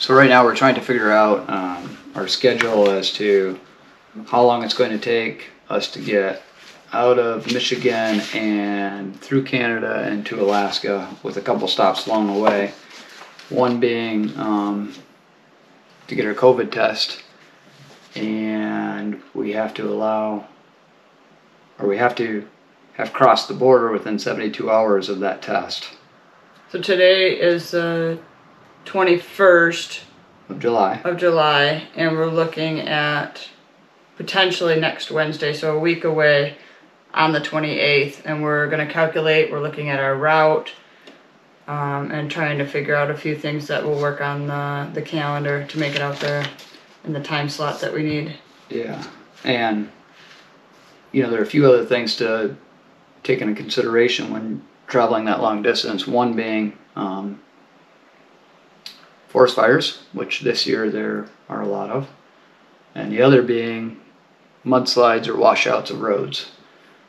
So right now we're trying to figure out our schedule as to how long it's going to take us to get out of Michigan and through Canada and to Alaska, with a couple stops along the way. One being to get our COVID test, and we have to have crossed the border within 72 hours of that test. So today is the 21st of July, and we're looking at potentially next Wednesday, so a week away, on the 28th, and we're going to calculate. We're looking at our route and trying to figure out a few things that will work on the calendar to make it out there in the time slot that we need. Yeah, and there are a few other things to take into consideration when traveling that long distance. One being forest fires, which this year there are a lot of, and the other being mudslides or washouts of roads.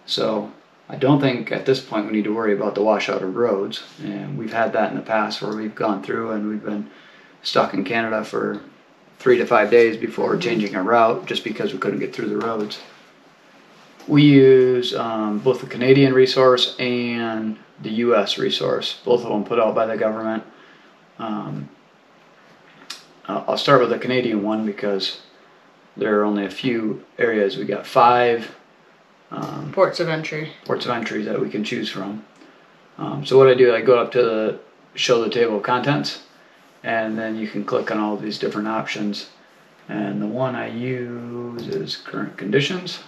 So I don't think at this point we need to worry about the washout of roads, and we've had that in the past where we've gone through and we've been stuck in Canada for 3 to 5 days before changing our route just because we couldn't get through the roads. We use both the Canadian resource and the US resource, both of them put out by the government. I'll start with the Canadian one because there are only a few areas. We got 5 ports of entry that we can choose from. So what I do, I go up to show the table of contents, and then you can click on all of these different options. And the one I use is current conditions.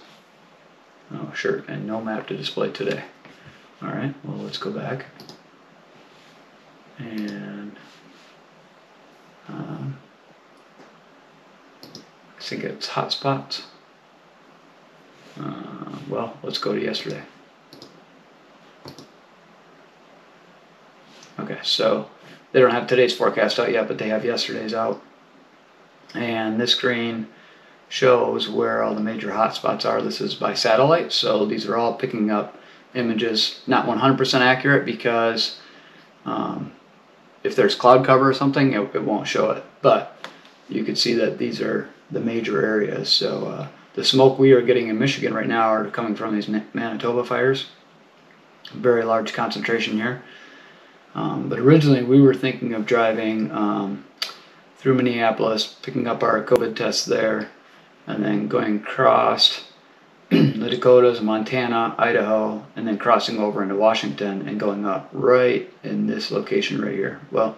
Oh, sure, and no map to display today. All right, well, let's go back. And I think it's hotspots. Well, let's go to yesterday. Okay, so they don't have today's forecast out yet, but they have yesterday's out. And this screen shows where all the major hotspots are. This is by satellite, so these are all picking up images, not 100% accurate, because if there's cloud cover or something, it won't show it. But you can see that these are the major areas. So the smoke we are getting in Michigan right now are coming from these Manitoba fires. Very large concentration here. But originally we were thinking of driving through Minneapolis, picking up our COVID tests there, and then going across the Dakotas, Montana, Idaho, and then crossing over into Washington and going up right in this location right here. Well,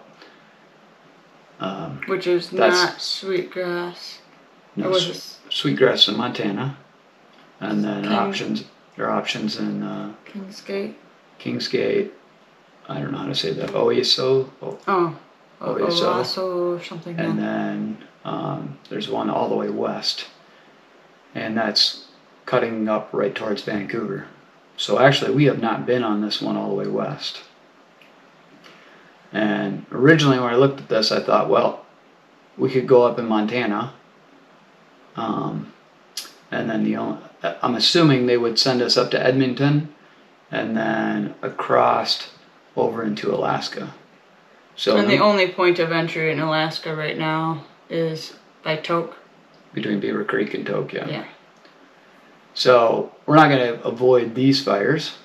which is not Sweetgrass. No, Sweetgrass in Montana, and then there are options in Kingsgate. I don't know how to say that. Owasso or something. And then there's one all the way west, and that's cutting up right towards Vancouver. So actually we have not been on this one all the way west. And originally when I looked at this, I thought, well, we could go up in Montana, and then I'm assuming they would send us up to Edmonton and then across over into Alaska. So and the only point of entry in Alaska right now is by Tok. Between Beaver Creek and Tok, yeah. So we're not going to avoid these fires.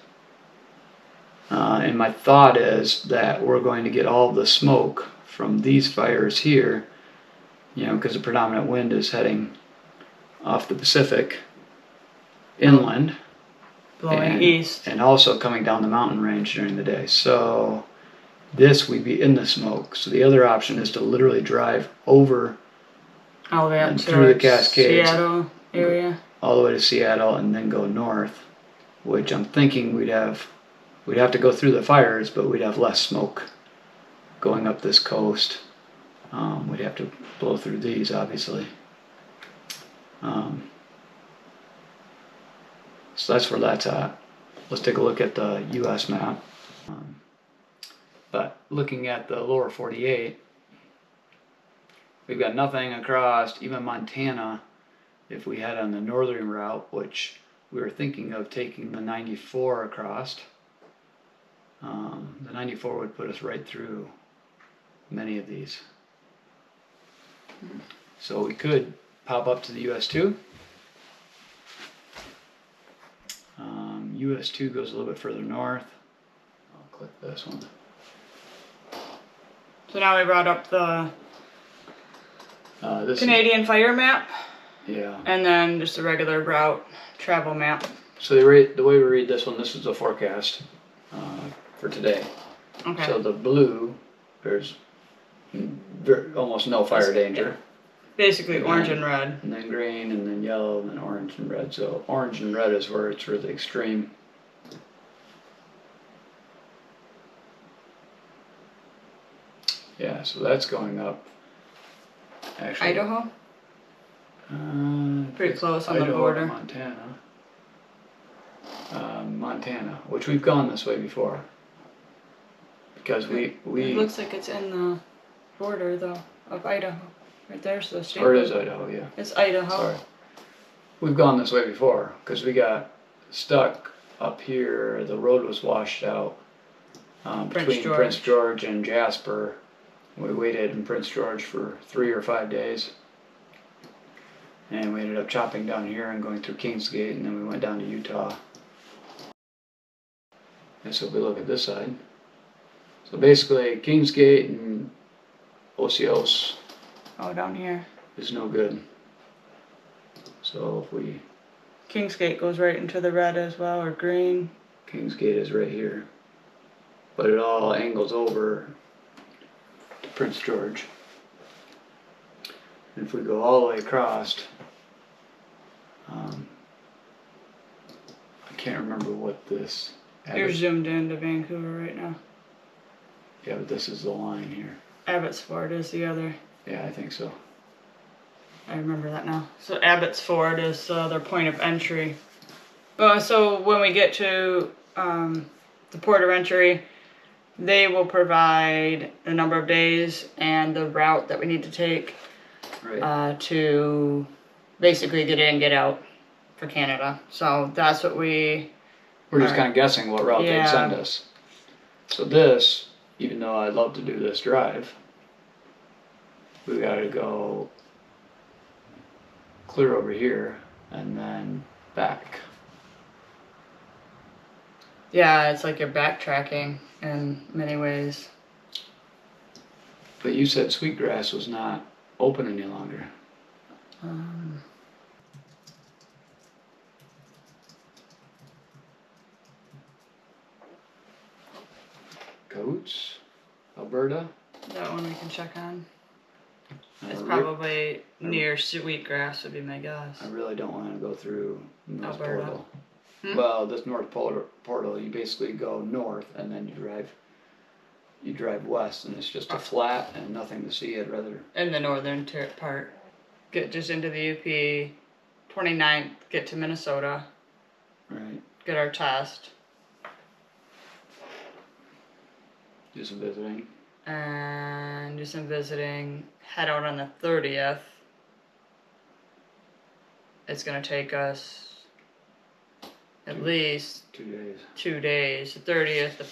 And my thought is that we're going to get all the smoke from these fires here, because the predominant wind is heading off the Pacific inland, blowing east, and also coming down the mountain range during the day. So this we'd be in the smoke. So the other option is to literally drive over all the way up through the Cascades, Seattle area, all the way to Seattle, and then go north. Which I'm thinking we'd have to go through the fires, but we'd have less smoke going up this coast. We'd have to blow through these, obviously. So that's where that's at. Let's take a look at the U.S. map. But looking at the lower 48, we've got nothing across even Montana if we head on the northern route, which we were thinking of taking the 94 across. The 94 would put us right through many of these. So we could pop up to the US2. US2 goes a little bit further north. I'll click this one. So now we brought up the This Canadian fire map, yeah. and then just a regular route travel map. So the way we read this one, this is the forecast for today. Okay. So the blue, there's almost no fire danger. Basically orange and red. And then green, and then yellow, and then orange and red. So orange and red is where it's really extreme. Yeah, so that's going up. Actually, Idaho? Pretty close on Idaho the border. to Montana. Montana, which we've gone this way before. Because we It looks like it's in the border though of Idaho. Right there's the state. Or it is Idaho, yeah. It's Idaho. Sorry. We've gone this way before because we got stuck up here. The road was washed out between Prince George and Jasper. We waited in Prince George for 3 or 5 days. And we ended up chopping down here and going through Kingsgate, and then we went down to Utah. And so if we look at this side. So basically Kingsgate and Osios down here. is no good. So if we... Kingsgate goes right into the red as well, or green. Kingsgate is right here. But it all angles over to Prince George. And if we go all the way across, I can't remember what this... You're zoomed into Vancouver right now. Yeah, but this is the line here. Abbotsford is the other. Yeah, I think so. I remember that now. So Abbotsford is their point of entry. So when we get to the port of entry, they will provide the number of days and the route that we need to take to basically get in, get out for Canada. So that's what we're just kind of guessing what route they'd send us. So this, even though I'd love to do this drive, we gotta go clear over here and then back. Yeah, it's like you're backtracking in many ways. But you said Sweetgrass was not open any longer. Coates, Alberta. That one we can check on. It's Rick- probably near Sweetgrass would be my guess. I really don't want to go through North Alberta. Portal. Hmm? Well, this North Portal, you basically go north and then you drive west, and it's just a flat and nothing to see. I'd rather... In the northern part. Get just into the UP, 29th, get to Minnesota, Right. get our test, Do some visiting. and do some visiting, head out on the 30th. It's going to take us at least 2 days. 2 days, the 30th, the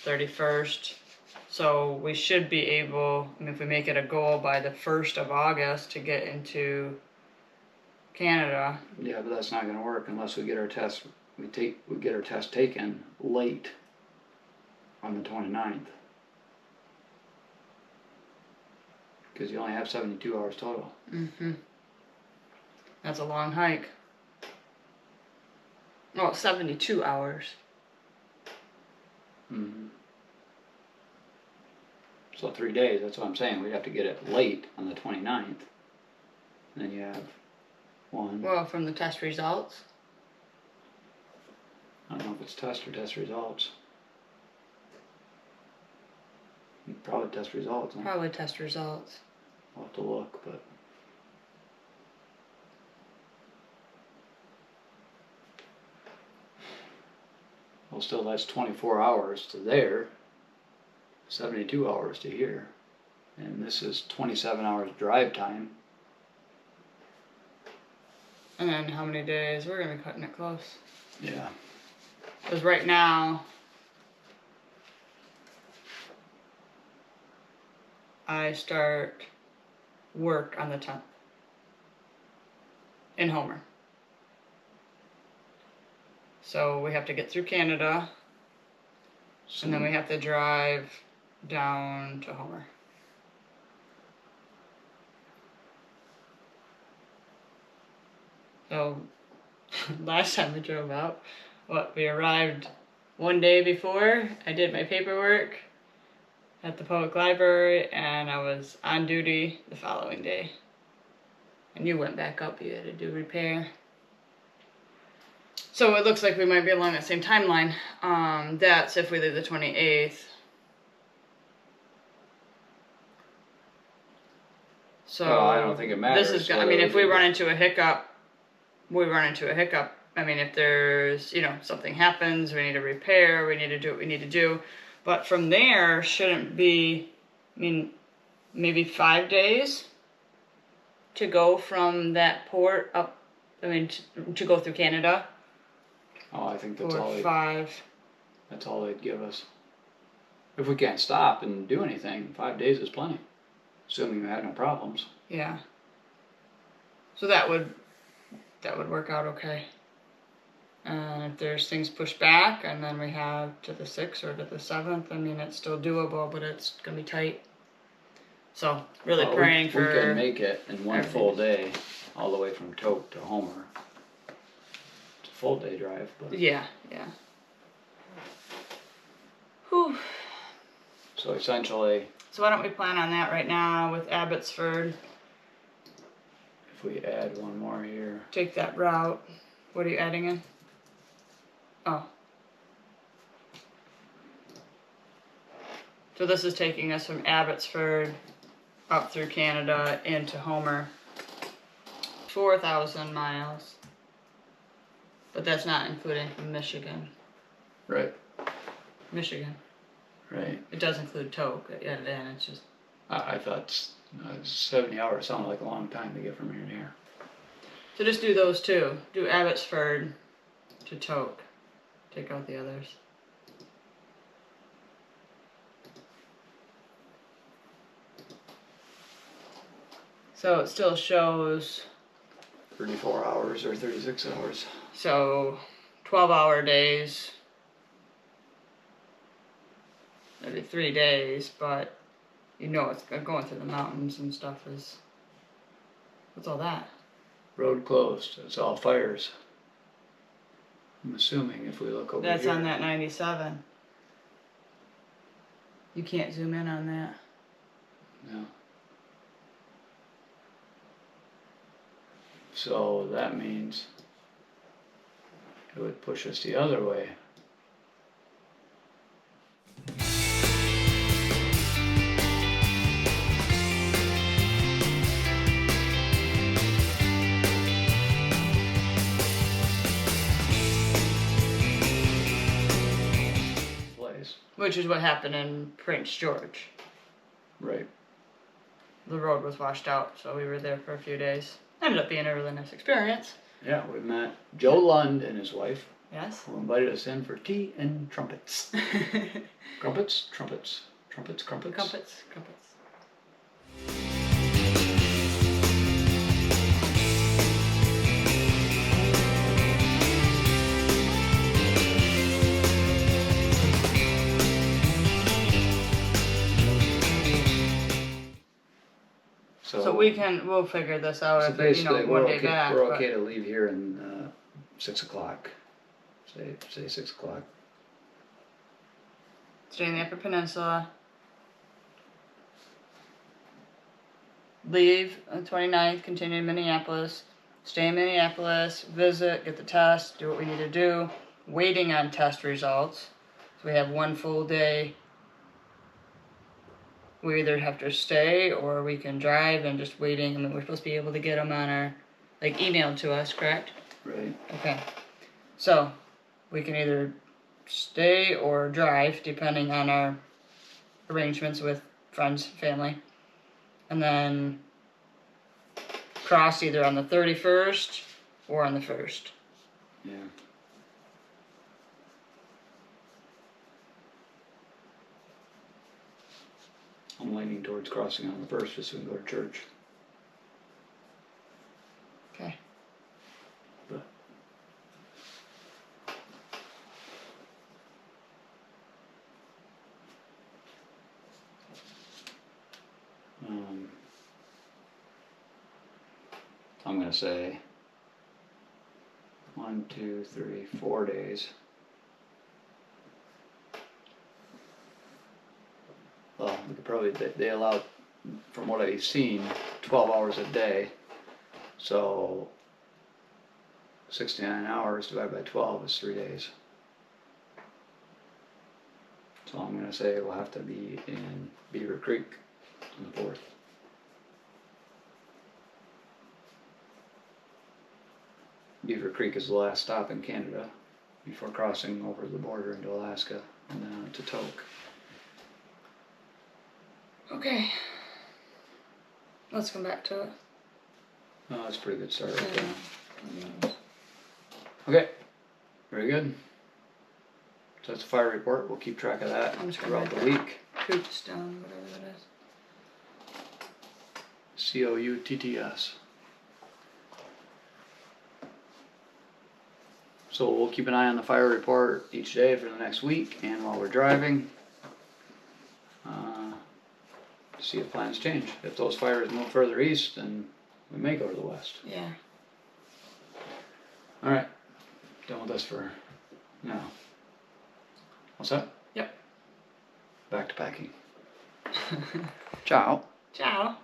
31st. So we should be able, if we make it a goal by the 1st of August to get into Canada. Yeah, but that's not going to work unless we get our test. We get our test taken late on the 29th. Because you only have 72 hours total. Mm-hmm. That's a long hike. Well, 72 hours. Mm-hmm. So 3 days, that's what I'm saying. We'd have to get it late on the 29th. And then you have one. Well, from the test results. I don't know if it's test or test results. Probably test results. Huh? Probably test results. I'll have to look, but... Well, still, that's 24 hours to there, 72 hours to here, and this is 27 hours drive time. And then how many days? We're going to be cutting it close. Yeah. Because right now, I start work on the 10th in Homer. So we have to get through Canada, and then we have to drive down to Homer. So last time we drove out, we arrived one day before I did my paperwork at the public library, and I was on duty the following day. And you went back up, you had to do repair. So it looks like we might be along that same timeline. That's if we leave the 28th. So well, I don't think it matters. This is. I mean, if we run into a hiccup, we run into a hiccup. I mean, if there's, something happens, we need to repair, we need to do what we need to do. But from there, shouldn't be, maybe 5 days to go from that port up, to go through Canada. Oh, I think that's all. 5. That's all they'd give us. If we can't stop and do anything, 5 days is plenty, assuming we had no problems. Yeah. So that would work out okay. And if there's things pushed back, and then we have to the 6th or to the 7th, it's still doable, but it's gonna be tight. So really praying for. We can make it in one full day, all the way from Toke to Homer. It's a full day drive, but. Yeah. Whew. So essentially. So why don't we plan on that right now with Abbotsford? If we add one more here. Take that route. What are you adding in? Oh. So this is taking us from Abbotsford up through Canada into Homer. 4,000 miles. But that's not including from Michigan. Right. Michigan. Right. It does include Toke. Yeah, then it's just. I thought 70 hours sounded like a long time to get from here to here. So just do those two. Do Abbotsford to Toke. Take out the others. So it still shows 34 hours or 36 hours. So 12-hour days. Maybe 3 days, but it's going through the mountains and stuff is. What's all that? Road closed. It's all fires. I'm assuming if we look over That's here. on that 97. You can't zoom in on that. No. So that means it would push us the other way. Which is what happened in Prince George. Right. The road was washed out, so we were there for a few days. Ended up being a really nice experience. Yeah, we met Joe Lund and his wife. Yes. Who invited us in for tea and trumpets. Trumpets. So we'll figure this out so if basically one day back. We're okay to leave here in 6 o'clock. Say 6 o'clock. Stay in the Upper Peninsula. Leave on the 29th, continue in Minneapolis. Stay in Minneapolis, visit, get the test, do what we need to do. Waiting on test results. So we have one full day. We either have to stay or we can drive and just waiting. We're supposed to be able to get them on our, emailed to us, correct? Right. Okay. So, we can either stay or drive, depending on our arrangements with friends, family. And then cross either on the 31st or on the 1st. Yeah. I'm leaning towards crossing on the 1st just so we can go to church. Okay. But, I'm gonna say 1, 2, 3, 4 days. Well, we could probably, they allow, from what I've seen, 12 hours a day. So 69 hours divided by 12 is 3 days. So I'm gonna say we'll have to be in Beaver Creek on the 4th. Beaver Creek is the last stop in Canada before crossing over the border into Alaska and then on to Tok. Okay. Let's come back to it. Oh, that's a pretty good start right there. Yeah. Okay, very good. So that's a fire report. We'll keep track of that I'm just gonna throughout the write week. Coopstone, whatever that is. COUTTS. So we'll keep an eye on the fire report each day for the next week and while we're driving. See if plans change. If those fires move further east, then we may go to the west. Yeah. Alright, done with this for now. What's that? Yep. Back to packing. Ciao. Ciao.